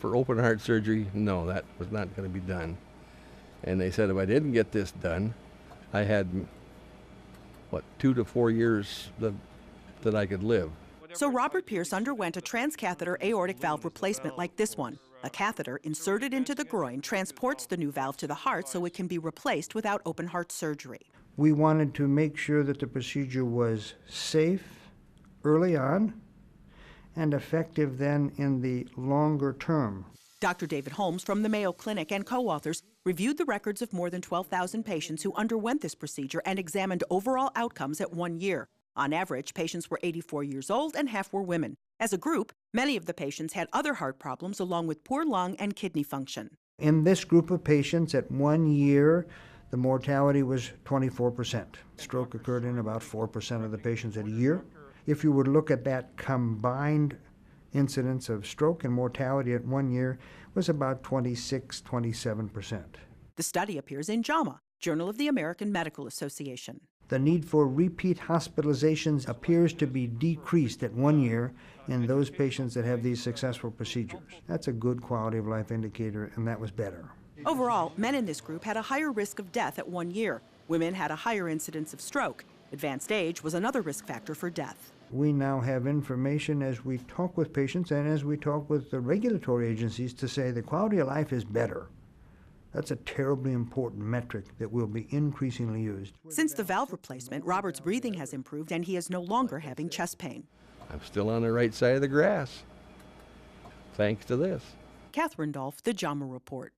for open heart surgery, no, that was not going to be done. And they said if I didn't get this done, I had, what, 2 to 4 years that I could live. So Robert Pierce underwent a transcatheter aortic valve replacement like this one. A catheter inserted into the groin transports the new valve to the heart so it can be replaced without open heart surgery. We wanted to make sure that the procedure was safe early on and effective then in the longer term. Dr. David Holmes from the Mayo Clinic and co-authors reviewed the records of more than 12,000 patients who underwent this procedure and examined overall outcomes at 1 year. On average, patients were 84 years old and half were women. As a group, many of the patients had other heart problems along with poor lung and kidney function. In this group of patients at 1 year, the mortality was 24%. Stroke occurred in about 4% of the patients at a year. If you would look at that combined incidence of stroke and mortality at 1 year, it was about 26–27%. The study appears in JAMA, Journal of the American Medical Association. The need for repeat hospitalizations appears to be decreased at 1 year in those patients that have these successful procedures. That's a good quality of life indicator, and that was better. Overall, men in this group had a higher risk of death at 1 year. Women had a higher incidence of stroke. Advanced age was another risk factor for death. We now have information as we talk with patients and as we talk with the regulatory agencies to say the quality of life is better. That's a terribly important metric that will be increasingly used. Since the valve replacement, Robert's breathing has improved and he is no longer having chest pain. I'm still on the right side of the grass, thanks to this. Catherine Dolph, the JAMA Report.